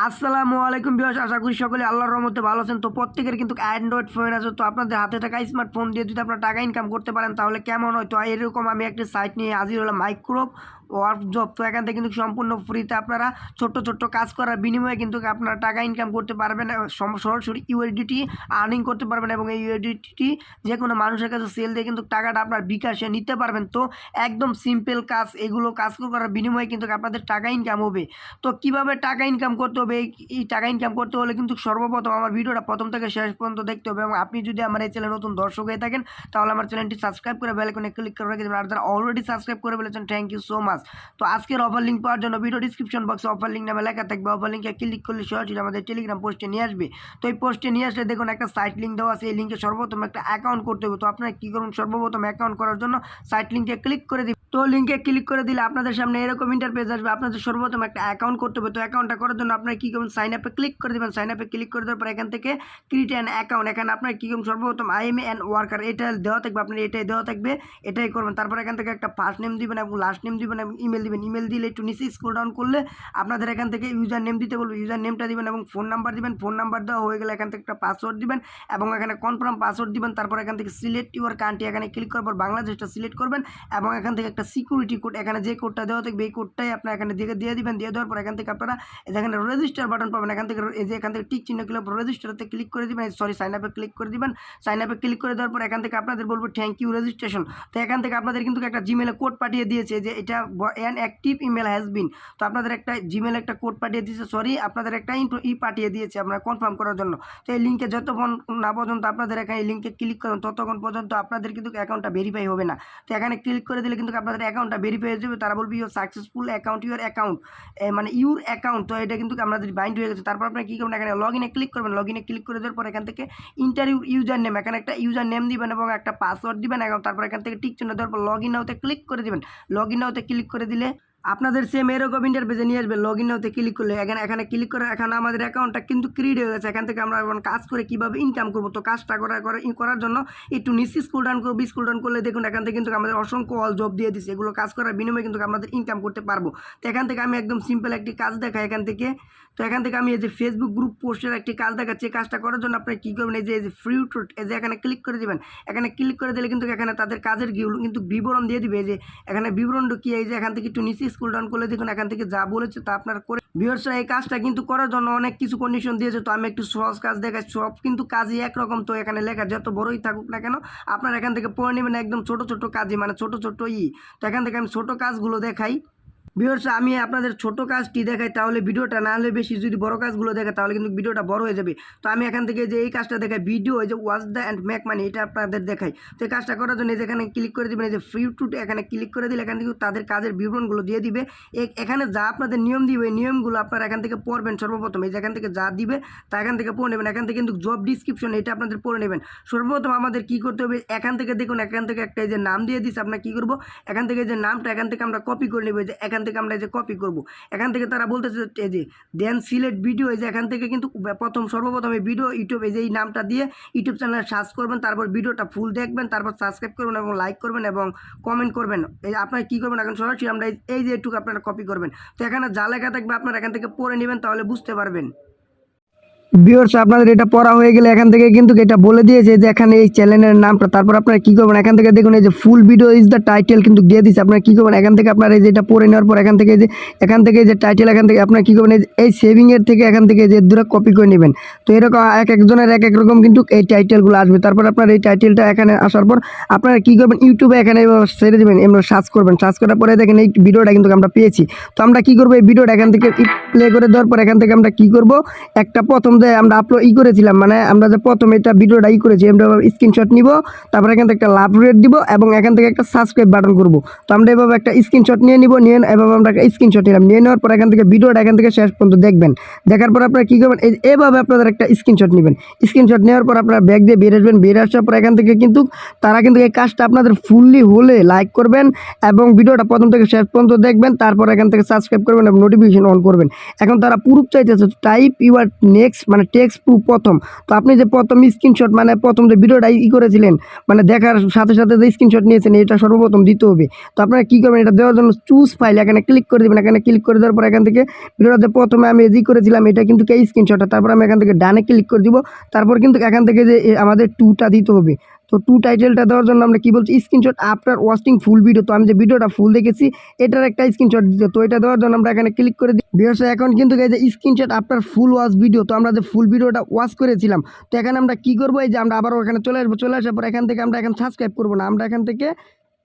আসসালামু আলাইকুম ভিউয়ার্স, আশা করি সকলে আল্লাহর রহমতে ভালো আছেন। তো প্রত্যেকের কিন্তু অ্যান্ড্রয়েড ফোন আছে, তো আপনাদের হাতে থাকা স্মার্টফোন দিয়ে যদি আপনারা টাকা ইনকাম করতে পারেন তাহলে কেমন হয়। তো এরকম আমি একটি সাইট নিয়ে হাজির হলাম, ওয়ার্ক জব। তো এখান থেকে কিন্তু সম্পূর্ণ ফ্রিতে আপনারা ছোট্ট ছোট্ট কাজ করার বিনিময়ে কিন্তু আপনারা টাকা ইনকাম করতে পারবেন, সরাসরি ইউএসডিটি আর্নিং করতে পারবেন এবং এই ইউএসডিটি যে কোনো মানুষের কাছে সেল দিয়ে কিন্তু টাকাটা আপনার বিকাশে নিতে পারবেন। তো একদম সিম্পল কাজ, এগুলো কাজ করার বিনিময়ে কিন্তু আপনাদের টাকা ইনকাম হবে। তো কিভাবে টাকা ইনকাম করতে হবে, এই টাকা ইনকাম করতে হলে কিন্তু সর্বপ্রথম আমার ভিডিওটা প্রথম থেকে শেষ পর্যন্ত দেখতে হবে। এবং আপনি যদি আমার এই চ্যানেলে নতুন দর্শক হয়ে থাকেন তাহলে আমার চ্যানেলটি সাবস্ক্রাইব করে বেল আইকনে ক্লিক করে রেখে দেবেন। আর যারা অলরেডি সাবস্ক্রাইব করে ফেলেছেন, থ্যাংক ইউ সো মাচ। তো আজকের অফার লিঙ্ক পাওয়ার জন্য ভিডিও ডিসক্রিপশন বক্সে অফার লিঙ্ক নামে লেখা থাকবে, অফার লিঙ্কে ক্লিক করলে সরাসরি আমাদের টেলিগ্রাম পোস্টে নিয়ে আসবে। তো এই পোস্টে নিয়ে আসলে দেখুন একটা সাইট লিঙ্ক দেওয়া আছে, এই লিঙ্কে সর্বপ্রথম একটা অ্যাকাউন্ট করতে হবে। তো আপনারা কী করুন, সর্বপ্রথম অ্যাকাউন্ট করার জন্য সাইট লিঙ্কে ক্লিক করে দিন। তো লিঙ্কে ক্লিক করে দিলে আপনাদের সামনে এরকম ইন্টারফেস আসবে, আপনাদের সর্বপ্রথম একটা অ্যাকাউন্ট করতে হবে। তো অ্যাকাউন্টটা করার জন্য আপনারা কী করবেন, সাইন আপে ক্লিক করে দেবেন। সাইন আপে ক্লিক করে দেওয়ার পর এখান থেকে ক্রিয়েট অ্যান অ্যাকাউন্ট, এখানে আপনার কী করবেন, সর্বপ্রথম আই এম অ্যান ওয়ার্কার এটা দেওয়া থাকবে, আপনার এটাই দেওয়া থাকবে, এটাই করবেন। তারপর এখান থেকে একটা ফার্স্ট নেম দিবেন এবং লাস্ট নেম দিবেন এবং ইমেল দিবেন। ইমেল দিলে একটু নিচে স্ক্রল ডাউন করলে আপনাদের এখান থেকে ইউজার নেম দিতে বলবে, ইউজার নেমটা দিবেন এবং ফোন নাম্বার দিবেন। ফোন নাম্বার দেওয়া হয়ে গেলে এখান থেকে একটা পাসওয়ার্ড দিবেন এবং এখানে কনফার্ম পাসওয়ার্ড দিবেন। তারপর এখান থেকে সিলেক্ট ইউর কান্ট্রি, এখানে ক্লিক করার পর বাংলাদেশটা সিলেক্ট করবেন এবং এখান থেকে একটা সিকিউরিটি কোড, এখানে যে কোডটা দেওয়া থাকবে এই কোডটাই আপনার এখানে দিয়ে দিবেন। দিয়ে দেওয়ার পর এখান থেকে আপনারা এখানে রেজিস্টার বাটন পাবেন, এখান থেকে এই যে এখান থেকে টিক চিহ্ন ক্লিক রেজিস্টারতে ক্লিক করে দিবেন, সাইন আপে ক্লিক করে দিবেন। সাইন আপে ক্লিক করে দেওয়ার পর এখান থেকে আপনাদের বলবো থ্যাংক ইউ রেজিস্ট্রেশন। তো এখান থেকে আপনাদের কিন্তু একটা জিমেলে কোড পাঠিয়ে দিয়েছে যে এটা an active email has been. তো আপনাদের একটা জিমেলে একটা কোড পাঠিয়ে দিয়েছে, আপনাদের একটা পাঠিয়ে দিয়েছে আপনারা কনফার্ম করার জন্য। তো এই লিঙ্কে যতক্ষণ না পর্যন্ত আপনাদের এখানে এই লিঙ্কে ক্লিক করেন ততক্ষণ পর্যন্ত আপনাদের কিন্তু অ্যাকাউন্টটা ভেরিফাই হবে না। তো এখানে ক্লিক করে দিলে কিন্তু আপনাদের অ্যাকাউন্টটা ভেরিফাই হয়ে যাবে। তারা বলবে your successful account, your account মানে ইউর অ্যাকাউন্ট। তো এটা কিন্তু আপনাদের বাইন্ড হয়ে গেছে। তারপর আপনি কী করবেন, এখানে লগ ইনে ক্লিক করবেন। লগ ইনে ক্লিক করে দেওয়ার পর এখান থেকে ইন্টারভিউ ইউজার নেম, এখানে একটা ইউজার নেম দিবেন এবং একটা পাসওয়ার্ড দিবেন। তারপর এখান থেকে টিক চিহ্ন দেওয়ার পর লগ ইন নাওতে ক্লিক করে দিবেন। লগ ইন নাওতে ক্লিক করে দিলে আপনাদের সেম এরকম ইন্টারফেসে নিয়ে আসবে। লগ ইন হতে ক্লিক করলে এখানে ক্লিক করে এখানে আমাদের অ্যাকাউন্টটা কিন্তু ক্রিয়েট হয়ে গেছে। এখান থেকে আমরা এখন কাজ করে কীভাবে ইনকাম করবো, তো কাজটা করার জন্য একটু নিচে স্ক্রল ডাউন করবো। স্ক্রল ডাউন করলে দেখুন এখান থেকে কিন্তু আমাদের অসংখ্য অল জব দিয়ে দিচ্ছে, এগুলো কাজ করার বিনিময়ে কিন্তু আমাদের ইনকাম করতে পারবো। তো এখান থেকে আমি একদম সিম্পল একটি কাজ দেখাই এখান থেকে। তো এখান থেকে আমি এই যে ফেসবুক গ্রুপ পোস্টের একটি কাজ দেখাচ্ছি। এই কাজটা করার জন্য আপনি কী করবেন, এই যে ফ্রি টুট এই যে এখানে ক্লিক করে দেবেন। এখানে ক্লিক করে দিলে কিন্তু এখানে তাদের কাজের কিন্তু বিবরণ দিয়ে দিবে। যে এখানে বিবরণটা কি, এই যে এখান থেকে একটু নিচে স্ক্রল ডাউন করলে দেখুন এখান থেকে যা বলেছে তা আপনার করে। ভিউয়ার্সরা এই কাজটা কিন্তু করার জন্য অনেক কিছু কন্ডিশন দিয়েছে। তো আমি একটু সহজ কাজ দেখাই, সব কিন্তু কাজই একরকম। তো এখানে লেখা যত বড়ই থাকুক না কেন আপনার এখান থেকে পড়ে নেবেন, একদম ছোট ছোট কাজই, মানে ছোট ছোট তো এখান থেকে আমি ছোট কাজগুলো দেখাই। ভিউয়ার্স আমি আপনাদের ছোট কাজটি দেখাই, তাহলে ভিডিওটা না হলে বেশি যদি বড় কাজগুলো দেখে তাহলে কিন্তু ভিডিওটা বড় হয়ে যাবে। তো আমি এখান থেকে যে এই কাজটা দেখাই, ভিডিও এই যে watch the and make money, এটা আপনাদের দেখাই। তো এই কাজটা করার জন্য যেখানে ক্লিক করে দেবেন, এই যে ফ্রি টু এখানে ক্লিক করে দিলে এখান থেকে তাদের কাজের বিবরণগুলো দিয়ে দিবে। এখানে যা আপনাদের নিয়ম দিবে এই নিয়মগুলো আপনারা এখান থেকে পড়বেন। সর্বপ্রথম এই যে এখান থেকে যা দিবে তা এখান থেকে পড়ে নেবেন। এখান থেকে কিন্তু জব ডিসক্রিপশন এটা আপনাদের পড়ে নেবেন। সর্বপ্রথম আমাদের কী করতে হবে, এখান থেকে দেখুন এখান থেকে একটা এই যে নাম দিয়ে দিচ্ছে, আপনার কী করবো, এখান থেকে যে নামটা এখান থেকে আমরা কপি করে নেব। যে এখান থেকে আমরা এই যে কপি করব, এখান থেকে তারা বলতেছে এই যে দেন সিলেক্ট ভিডিও, এই যে এখান থেকে কিন্তু সর্বপ্রথম এই ভিডিও ইউটিউব এই যে এই নামটা দিয়ে ইউটিউব চ্যানেলে সার্চ করবেন। তারপর ভিডিওটা ফুল দেখবেন, তারপর সাবস্ক্রাইব করবেন এবং লাইক করবেন এবং কমেন্ট করবেন। এই আপনারা কী করবেন, এখন সরাসরি আমরা এই যে একটু আপনারা কপি করবেন। তো এখানে যা লেখা থাকবে আপনারা এখান থেকে পড়ে নেবেন, তাহলে বুঝতে পারবেন। ভিউয়ার্স আপনাদের এটা পড়া হয়ে গেলে এখান থেকে কিন্তু এটা বলে দিয়েছে যে এখানে এই চ্যানেলের নামটা। তারপর আপনারা কী করবেন, এখান থেকে দেখুন এই যে full video is the title কিন্তু দিয়ে দিচ্ছে। আপনারা কী করবেন, এখান থেকে আপনারা এই যে এটা পড়ে নেওয়ার পর এখান থেকে যে টাইটেল এখান থেকে আপনারা কী করবেন, এই সেভিংয়ের থেকে এখান থেকে যে দূরে কপি করে নেবেন। তো এরকম একজনের এক রকম কিন্তু এই টাইটেলগুলো আসবে। তারপর আপনার এই টাইটেলটা এখানে আসার পর আপনারা কী করবেন, ইউটিউবে এখানে ছেড়ে দেবেন, এমন সার্চ করবেন। সার্চ করার পরে দেখেন এই ভিডিওটা কিন্তু আমরা পেয়েছি। তো আমরা কী করবো, এই ভিডিওটা এখান থেকে প্লে করে দেওয়ার পর এখান থেকে আমরা কী করবো, একটা প্রথম যে আমরা আপলোড করেছিলাম, মানে আমরা যে প্রথম এটা ভিডিওটা করেছি আমরা স্ক্রিনশট নিব। তারপর এখান থেকে একটা লাভ রেট দিব এবং এখান থেকে একটা সাবস্ক্রাইব বাটন করব। তো আমরা এভাবে একটা স্ক্রিনশট নিয়ে নিব, এভাবে আমরা একটা স্ক্রিনশট নিলাম। নিয়ে নেওয়ার পর এখান থেকে ভিডিওটা এখান থেকে শেষ পর্যন্ত দেখবেন। দেখার পর আপনারা কী করবেন, এভাবে আপনাদের একটা স্ক্রিনশট নেবেন। স্ক্রিনশট নেওয়ার পর আপনারা ব্যাক দিয়ে বের আসবেন। বের আসার পর এখান থেকে কিন্তু তারা কিন্তু এই কাজটা আপনাদের ফুললি হলে লাইক করবেন এবং ভিডিওটা প্রথম থেকে শেষ পর্যন্ত দেখবেন। তারপর এখান থেকে সাবস্ক্রাইব করবেন এবং নোটিফিকেশন অন করবেন। এখন তারা প্রুফ চাইতেছে, টাইপ ইউর নেক্সট মানে টেক্সট প্রুফ প্রথম। তো আপনি যে প্রথম স্ক্রিনশট মানে প্রথম যে ভিডিওটা করেছিলেন মানে দেখার সাথে সাথে যে স্ক্রিনশট নিয়েছেন এটা সর্বপ্রথম দিতে হবে। তো আপনারা কী করবেন, এটা দেওয়ার জন্য চুজ ফাইল এখানে ক্লিক করে দেবেন। এখানে ক্লিক করে দেওয়ার পর এখান থেকে ভিডিওটাতে প্রথমে আমি করেছিলাম এটা কিন্তু এই স্ক্রিনশটটা, তারপর আমি এখান থেকে ডানে ক্লিক করে দিব। তারপর কিন্তু এখান থেকে যে আমাদের টুটা দিতে হবে। তো টু টাইটেলটা দেওয়ার জন্য আমরা কী বলছি, screenshot after watching full video. তো আমি যে ভিডিওটা ফুল দেখেছি এটার একটা স্ক্রিনশট দিতে। তো এটা দেওয়ার জন্য আমরা এখানে ক্লিক করে দিই। ভিউয়ার্স এখন কিন্তু এই যে screenshot after full watch video, তো আমরা যে ফুল ভিডিওটা ওয়াচ করেছিলাম। তো এখানে আমরা কী করবো, এই যে আমরা আবারও এখানে চলে আসবো। চলে আসার পর এখান থেকে আমরা এখন সাবস্ক্রাইব করবো না, আমরা এখান থেকে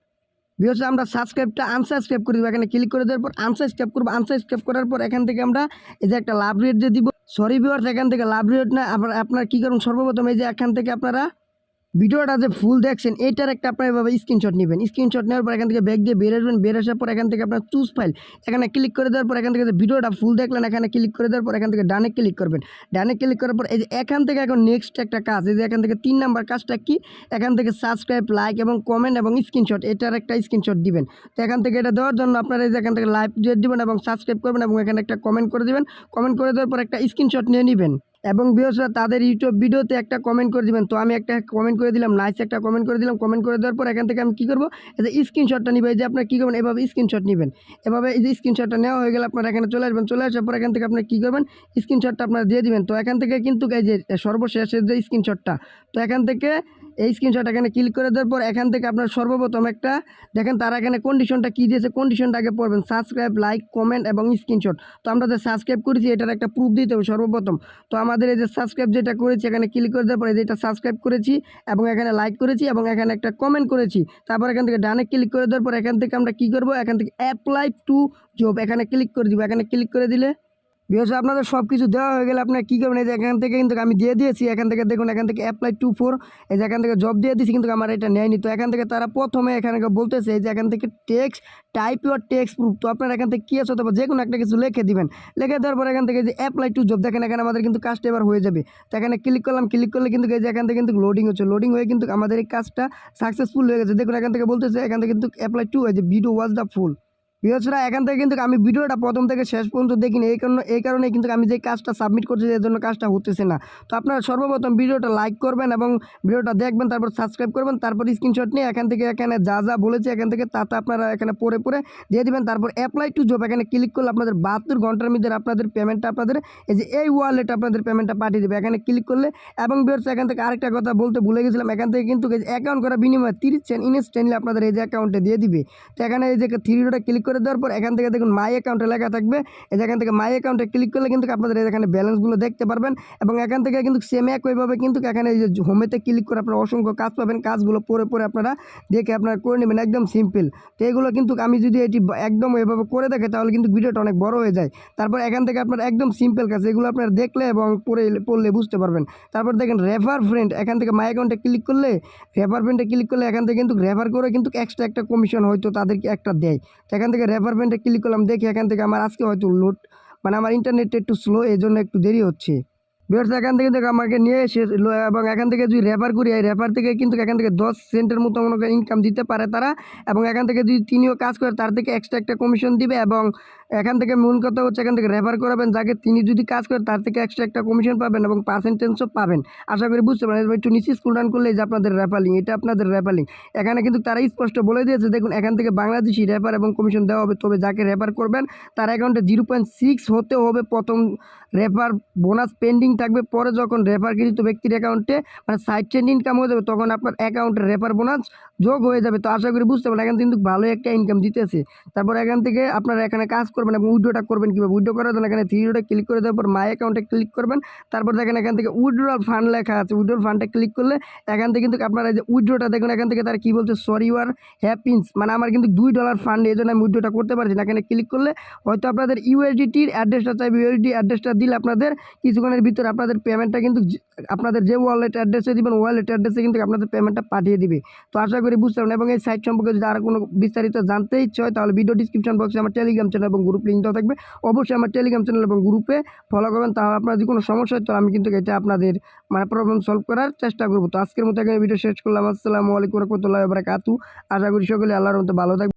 ভিউয়ার্স আমরা সাবস্ক্রাইবটা আনসাবস্ক্রাইব করে দেবো। এখানে ক্লিক করে দেওয়ার পর আনসাবস্ক্রাইব করবো। আনসাবস্ক্রাইব করার পর এখান থেকে আমরা এই যে একটা লাভ রেট যে দিব, সরি ভিউয়ার্স এখান থেকে লাভ রেট না, আপনার কী করুন সর্বপ্রথম এই যে এখান থেকে আপনারা ভিডিওটা যে ফুল দেখছেন এটার একটা আপনার এভাবে স্ক্রিনশট নেবেন। স্ক্রিনশট নেওয়ার পর এখান থেকে ব্যাক দিয়ে বের আসবেন। বের আসার পর এখান থেকে আপনার চুজ ফাইল এখানে ক্লিক করে দেওয়ার পর এখান থেকে যে ভিডিওটা ফুল দেখলেন এখানে ক্লিক করে দেওয়ার পর এখান থেকে ডানে ক্লিক করবেন। ডানে ক্লিক করার পর এই যে এখান থেকে এখন নেক্সট একটা কাজ, এই যে এখান থেকে 3 নাম্বার কাজটা কি, এখান থেকে সাবস্ক্রাইব, লাইক এবং কমেন্ট এবং স্ক্রিনশট এটার একটা স্ক্রিনশট দিবেন। তো এখান থেকে এটা দেওয়ার জন্য আপনারা এই যে এখান থেকে লাইক দিয়ে দিবেন এবং সাবস্ক্রাইব করবেন এবং এখানে একটা কমেন্ট করে দেবেন। কমেন্ট করে দেওয়ার পর একটা স্ক্রিনশট নিয়ে নেবেন এবং ভিউয়ার্সরা তাদের ইউটিউব ভিডিওতে একটা কমেন্ট করে দিবেন। তো আমি একটা কমেন্ট করে দিলাম, নাইস একটা কমেন্ট করে দিলাম। কমেন্ট করে দেওয়ার পর এখান থেকে আমি কী করবো, এই যে স্ক্রিনশটটা নিবে। এই যে আপনারা কী করবেন, এভাবে স্ক্রিনশট নেবেন। এভাবে এই যে স্ক্রিনশটটা নেওয়া হয়ে গেলে আপনারা এখানে চলে আসবেন। চলে আসার পর এখান থেকে আপনারা কী করবেন, স্ক্রিনশটটা আপনারা দিয়ে দিবেন। তো এখান থেকে কিন্তু এই যে সর্বশেষের যে স্ক্রিনশটটা, তো এখান থেকে এই স্ক্রিনশট এখানে ক্লিক করে দেওয়ার পর এখান থেকে আপনার সর্বপ্রথম একটা দেখেন তারা এখানে কন্ডিশনটা কী দিয়েছে, কন্ডিশনটা আগে পড়বেন, সাবস্ক্রাইব, লাইক, কমেন্ট এবং স্ক্রিনশট। তো আমরা যে সাবস্ক্রাইব করেছি এটার একটা প্রুফ দিতে হবে সর্বপ্রথম। তো আমাদের এই যে সাবস্ক্রাইব যেটা করেছি এখানে ক্লিক করে দেওয়ার পরে যেটা সাবস্ক্রাইব করেছি এবং এখানে লাইক করেছি এবং এখানে একটা কমেন্ট করেছি। তারপর এখান থেকে ডানে ক্লিক করে দেওয়ার পর এখান থেকে আমরা কী করবো, এখান থেকে অ্যাপ্লাই টু জব এখানে ক্লিক করে দিব। এখানে ক্লিক করে দিলে বিকজ আপনাদের সব কিছু দেওয়া হয়ে গেলে আপনারা কী করবেন, এই যে এখান থেকে কিন্তু আমি দিয়ে দিয়েছি। এখান থেকে দেখুন এখান থেকে অ্যাপ্লাই টু ফোর, এই যে এখান থেকে জব দিয়ে দিয়েছি কিন্তু আমার এটা নেয়নি। তো এখান থেকে তারা প্রথমে এখানে বলতেছে এই যে এখান থেকে text type your text proof. তো আপনারা এখান থেকে কী আছে অথবা যে কোনো একটা কিছু লিখে দিবেন। লিখে দেওয়ার পর এখান থেকে যে অ্যাপ্লাই টু জব দেখেন এখানে আমাদের কিন্তু কাজটা এবার হয়ে যাবে। তো এখানে ক্লিক করলাম, ক্লিক করলে কিন্তু এই যে এখান থেকে কিন্তু লোডিং হচ্ছে। লোডিং হয়ে কিন্তু আমাদের এই কাজটা সাকসেসফুল হয়ে গেছে। দেখুন এখান থেকে বলতেছে এখান থেকে কিন্তু অ্যাপ্লাই টু এই যে ভিডিও ওয়াজ দ্য ফুল। ভিউয়ার্সরা এখান থেকে কিন্তু আমি ভিডিওটা প্রথম থেকে শেষ পর্যন্ত দেখিনি, এই কারণে কিন্তু আমি যে কাজটা সাবমিট করছি এর জন্য কাজটা হতেছে না। তো আপনারা সর্বপ্রথম ভিডিওটা লাইক করবেন এবং ভিডিওটা দেখবেন, তারপর সাবস্ক্রাইব করবেন, তারপর স্ক্রিনশট নিয়ে এখান থেকে এখানে যা যা বলেছে এখান থেকে তা আপনারা এখানে পড়ে দিয়ে দিবেন। তারপর অ্যাপ্লাই টু জব এখানে ক্লিক করলে আপনাদের 72 ঘন্টার মধ্যে আপনাদের পেমেন্টটা আপনাদের এই যে এই ওয়ালেটে আপনাদের পেমেন্টটা পাঠিয়ে দেবে এখানে ক্লিক করলে। এবং ভিউয়ার্স এখান থেকে আরেকটা কথা বলতে ভুলে গেছিলাম, এখান থেকে কিন্তু অ্যাকাউন্ট করা বিনিময়ে 30 সেন্ট ইনস্ট্যান্টলি আপনাদের এই যে অ্যাকাউন্টে দিয়ে দিবে। তো এখানে এই যে 3 ডটে ক্লিক করে দেওয়ার পর এখান থেকে দেখুন মাই অ্যাকাউন্টে লেখা থাকবে। এই যে এখান থেকে মাই অ্যাকাউন্টে ক্লিক করলে কিন্তু আপনাদের এখানে ব্যালেন্সগুলো দেখতে পারবেন এবং এখান থেকে কিন্তু সেম একইভাবে কিন্তু এখানে এই যে হোমেতে ক্লিক করে আপনারা অসংখ্য কাজ পাবেন। কাজগুলো পরে আপনারা দেখে আপনারা করে নেবেন, একদম সিম্পল। তো এগুলো কিন্তু আমি যদি এটি একদম এভাবে করে দেখে তাহলে কিন্তু ভিডিওটা অনেক বড় হয়ে যায়। তারপর এখান থেকে আপনার একদম সিম্পল কাজ, এগুলো আপনারা দেখলে এবং পড়লে বুঝতে পারবেন। তারপর দেখেন রেফার ফ্রেন্ড, এখান থেকে মাই অ্যাকাউন্টে ক্লিক করলে রেফার ফ্রেন্ডে ক্লিক করলে এখান থেকে কিন্তু রেফার করে কিন্তু এক্সট্রা একটা কমিশন হয়তো তাদেরকে একটা দেয়। তো এখান থেকে রেফার ফ্রেন্ডে ক্লিক করলাম, দেখি এখান থেকে আমার আজকে হয়তো লোড মানে আমার ইন্টারনেটটা একটু স্লো, এই জন্য একটু দেরি হচ্ছে। ভিউয়ার্স এখান থেকে দেখো আমাকে নিয়ে এসে এবং এখান থেকে যদি রেফার করি এই রেফার থেকে কিন্তু এখান থেকে 10 সেন্টের মতো মনে করেন ইনকাম দিতে পারে তারা। এবং এখান থেকে যদি তিনিও কাজ করে তার থেকে এক্সট্রা একটা কমিশন দিবে। এবং এখান থেকে মূল কথা হচ্ছে এখান থেকে রেফার করাবেন যাকে, তিনি যদি কাজ করে তার থেকে এক্সট্রা একটা কমিশন পাবেন এবং পার্সেন্টেজও পাবেন। আশা করি বুঝতে পারেন। একটু নিচে স্ক্রল ডাউন করলে যে আপনাদের রেফার লিঙ্ক, এটা আপনাদের রেফার লিঙ্ক। এখানে কিন্তু তারা স্পষ্ট বলে দিয়েছে দেখুন এখান থেকে বাংলাদেশি রেফার এবং কমিশন দেওয়া হবে, তবে যাকে রেফার করবেন তার অ্যাকাউন্টে 0.6 হতে হবে প্রথম রেফার বোনাস পেন্ডিং থাকবে। পরে যখন রেফারকৃত ব্যক্তির অ্যাকাউন্টে মানে সাইড চেঞ্জ ইনকাম হয়ে যাবে তখন আপনার অ্যাকাউন্টে রেফার বোনাস যোগ হয়ে যাবে। তো আশা করি বুঝতে পারেন এখান কিন্তু ভালোই একটা ইনকাম দিতেছে। তারপর এখান থেকে আপনারা এখানে কাজ করবেন এবং উইড্রোটা করবেন কীভাবে, উইড্রো করার জন্য এখানে 3 ডটে ক্লিক করে দেওয়ার পর মাই অ্যাকাউন্টে ক্লিক করবেন। তারপর দেখেন এখান থেকে উইড্রোয়াল ফান্ড লেখা আছে, উইড্রোয়াল ফান্ডে ক্লিক করলে এখান থেকে কিন্তু আপনারা যে উইড্রোটা দেখুন এখান থেকে তারা কী বলছে, সরি ইউ আর হ্যাপিন্স, মানে আমার কিন্তু $2 ফান্ড, এই জন্য আমি উইড্রোটা করতে পারছি না। এখানে ক্লিক করলে হয়তো আপনাদের ইউএসডিটির অ্যাড্রেসটা চাইবে, ইউএসডি অ্যাড্রেসটা দিলে আপনাদের কিছুক্ষণের ভিতরে আপনাদের পেমেন্টটা কিন্তু আপনাদের যে ওয়ালেট অ্যাড্রেসে দিবেন ওয়ালেট অ্যাড্রেসে কিন্তু আপনাদের পেমেন্টটা পাঠিয়ে দিবে। তো আশা করি বুঝতে পারেন। এবং এই সাইট সম্পর্কে যদি আর কোনো বিস্তারিত জানতে ইচ্ছে হয় তাহলে ভিডিও ডিসক্রিপশন বক্সে আমার টেলিগ্রাম চ্যানেল এবং গ্রুপ লিঙ্ক দেওয়া থাকবে। অবশ্যই আমার টেলিগ্রাম চ্যানেল এবং গ্রুপে ফলো করবেন, তাহলে আপনার যদি কোনো সমস্যা হয় তো আমি কিন্তু এটা আপনাদের মানে প্রবলেম সলভ করার চেষ্টা করবো। তো আজকের মতো এখানে ভিডিও শেষ করলাম। আসসালামু আলাইকুম ওয়া রাহমাতুল্লাহি ওয়া বারাকাতুহু। আশা করি সকলে আল্লাহর মতো ভালো থাকবে।